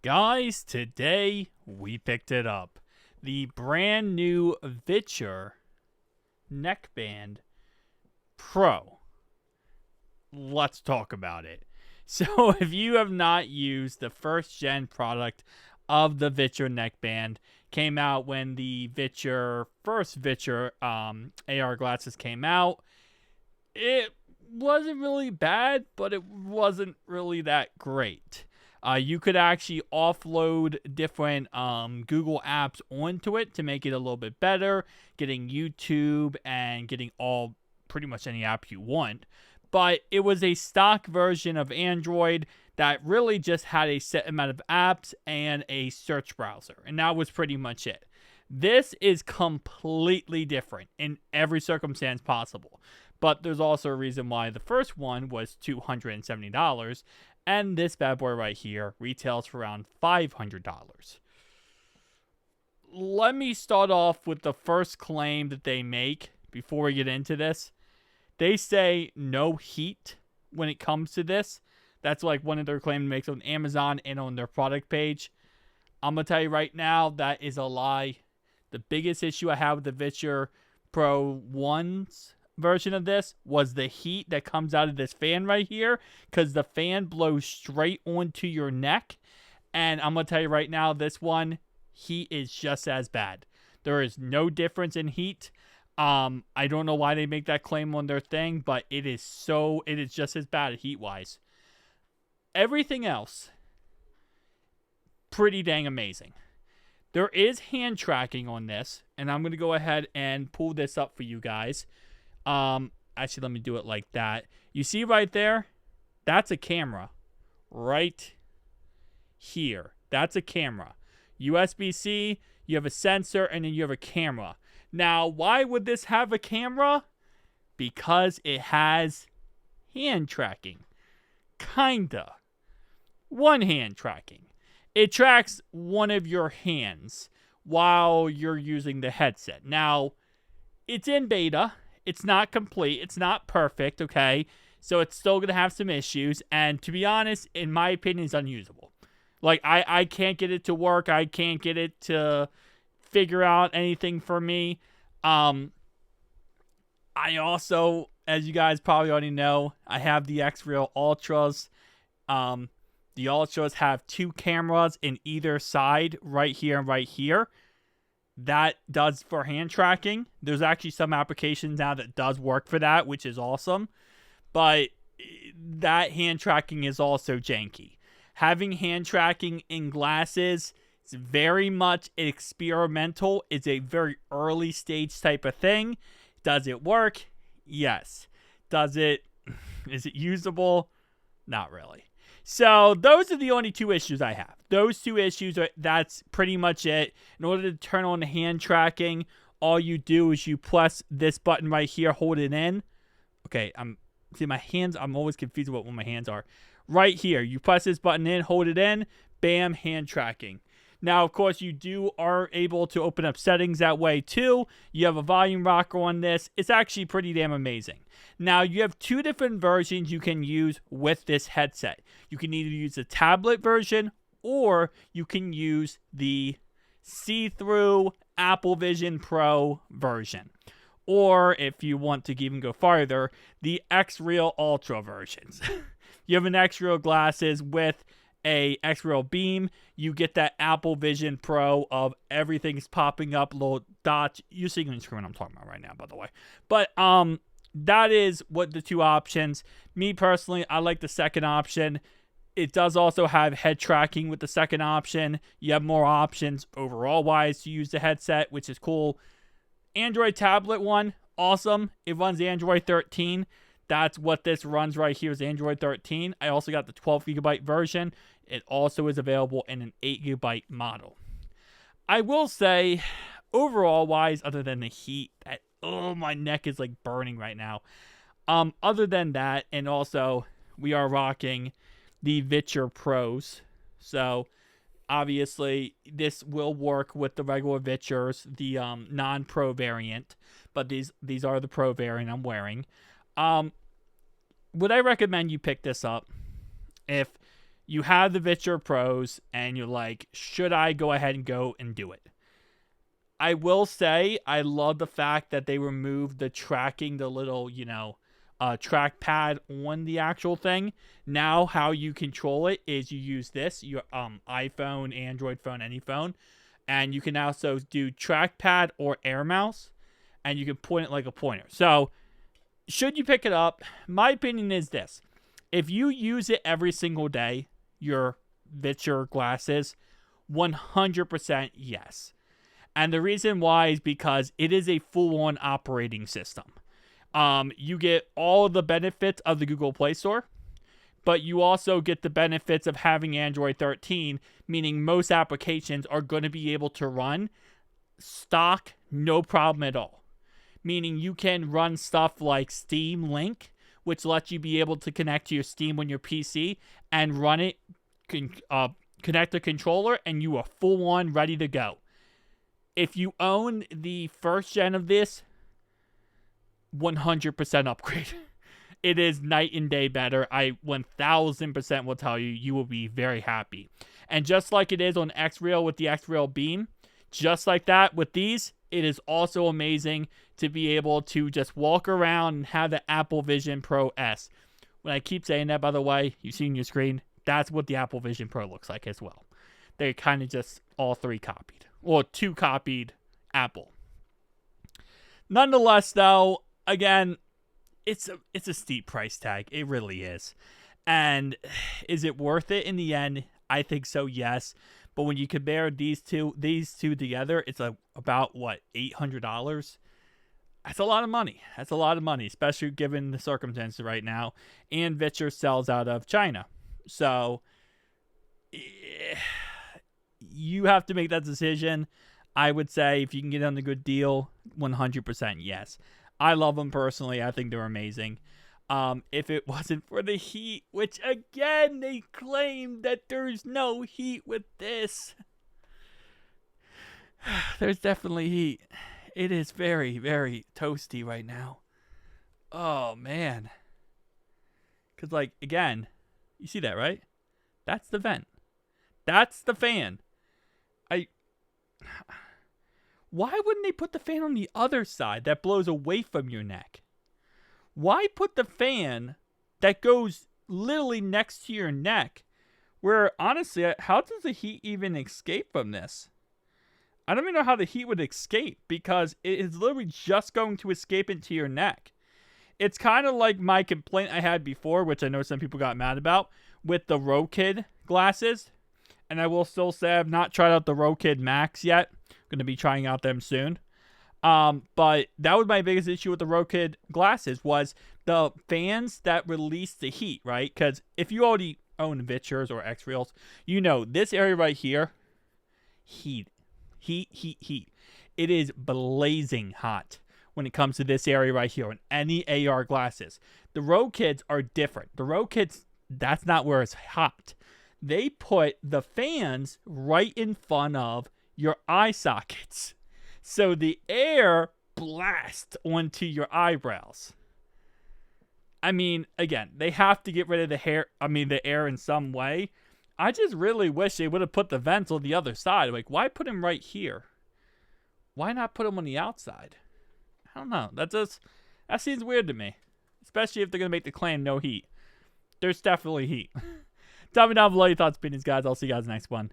Guys, today we picked it up. The brand new Viture Neckband Pro. Let's talk about it. So, if you have not used the first gen product of the Viture Neckband, came out when the first Viture AR glasses came out, it wasn't really bad, but it wasn't really that great. You could actually offload different Google apps onto it to make it a little bit better, getting YouTube and getting all pretty much any app you want. But it was a stock version of Android that really just had a set amount of apps and a search browser. And that was pretty much it. This is completely different in every circumstance possible. But there's also a reason why the first one was $270. And this bad boy right here retails for around $500. Let me start off with the first claim that they make before we get into this. They say no heat when it comes to this. That's like one of their claims makes on Amazon and on their product page. I'm going to tell you right now, that is a lie. The biggest issue I have with the Viture Pro 1's version of this was the heat that comes out of this fan right here, because the fan blows straight onto your neck. And I'm going to tell you right now, this one, heat is just as bad. There is no difference in heat. I don't know why they make that claim on their thing, but it is just as bad heat-wise. Everything else, pretty dang amazing. There is hand tracking on this, and I'm going to go ahead and pull this up for you guys. Actually, let me do it like that. You see right there? That's a camera. Right here. That's a camera. USB-C, you have a sensor, and then you have a camera. Now, why would this have a camera? Because it has hand tracking. Kinda. One hand tracking. It tracks one of your hands while you're using the headset. Now, it's in beta. It's not complete. It's not perfect, okay? So it's still going to have some issues. And to be honest, in my opinion, it's unusable. Like, I can't get it to work. I can't get it to figure out anything for me. I also, as you guys probably already know, I have the X-Real Ultras. The Ultras have two cameras in either side, right here and right here. That does for hand tracking. There's actually some applications now that does work for that, which is awesome. But that hand tracking is also janky. Having hand tracking in glasses, it's very much experimental. It's a very early stage type of thing. Does it work? Yes. Is it usable? Not really. So those are the only two issues I have. Those two issues, that's pretty much it. In order to turn on the hand tracking, all you do is you press this button right here, hold it in. Okay, my hands, I'm always confused about what my hands are. Right here, you press this button in, hold it in, bam, hand tracking. Now, of course, you are able to open up settings that way too. You have a volume rocker on this. It's actually pretty damn amazing. Now, you have two different versions you can use with this headset. You can either use the tablet version or you can use the see-through Apple Vision Pro version. Or, if you want to even go farther, the X-Real Ultra versions. You have an X-Real glasses with a X-Real beam, you get that Apple Vision Pro of everything's popping up, little dots. You're seeing on the screen I'm talking about right now, by the way. But that is what the two options. Me personally, I like the second option. It does also have head tracking with the second option. You have more options overall wise to use the headset, which is cool. Android tablet one, awesome. It runs Android 13. That's what this runs right here is Android 13. I also got the 12 gigabyte version. It also is available in an 8 gigabyte model. I will say, overall wise, other than the heat, my neck is like burning right now. Other than that, and also we are rocking the Viture Pros. So obviously this will work with the regular Vitures, the non-Pro variant, but these are the Pro variant I'm wearing. Would I recommend you pick this up if You have the Viture Pros, and you're like, should I go ahead and go and do it? I will say I love the fact that they removed the tracking, the little, trackpad on the actual thing. Now how you control it is you use this, your iPhone, Android phone, any phone, and you can also do trackpad or air mouse, and you can point it like a pointer. So should you pick it up? My opinion is this. If you use it every single day, your Viture glasses, 100% yes. And the reason why is because it is a full-on operating system. You get all of the benefits of the Google Play Store, but you also get the benefits of having Android 13, meaning most applications are going to be able to run stock, no problem at all. Meaning you can run stuff like Steam Link, which lets you be able to connect to your Steam on your PC and run it, connect the controller, and you are full-on ready to go. If you own the first gen of this, 100% upgrade. It is night and day better. I 1000% will tell you, you will be very happy. And just like it is on X-Real with the X-Real Beam, just like that with these, it is also amazing to be able to just walk around and have the Apple Vision Pro S. When I keep saying that, by the way, you see on your screen, that's what the Apple Vision Pro looks like as well. They kind of just all three copied. Or two copied Apple. Nonetheless, though, again, it's a steep price tag. It really is. And is it worth it in the end? I think so, yes. But when you compare these two together, it's about what, $800? That's a lot of money. That's a lot of money, especially given the circumstances right now. And Viture sells out of China. So you have to make that decision. I would say if you can get on a good deal, 100% yes. I love them personally. I think they're amazing. If it wasn't for the heat, which again, they claim that there's no heat with this. There's definitely heat. It is very, very toasty right now. Oh, man. Because, like, again, you see that, right? That's the vent. That's the fan. Why wouldn't they put the fan on the other side that blows away from your neck? Why put the fan that goes literally next to your neck? Where, honestly, how does the heat even escape from this? I don't even know how the heat would escape, because it is literally just going to escape into your neck. It's kind of like my complaint I had before, which I know some people got mad about, with the Rokid glasses. And I will still say I've not tried out the Rokid Max yet. I'm going to be trying out them soon. But that was my biggest issue with the Rokid glasses, was the fans that release the heat, right? Because if you already own Vitures or X-Reals, you know this area right here, heat. It is blazing hot when it comes to this area right here on any AR glasses. The Rokids are different. The Rokids, that's not where it's hot. They put the fans right in front of your eye sockets, so the air blasts onto your eyebrows. I mean, again, they have to get rid of the air in some way. I just really wish they would have put the vents on the other side. Like, why put them right here? Why not put them on the outside? I don't know. That seems weird to me, especially if they're gonna make the claim no heat. There's definitely heat. Tell me down below your thoughts, opinions, guys. I'll see you guys next one.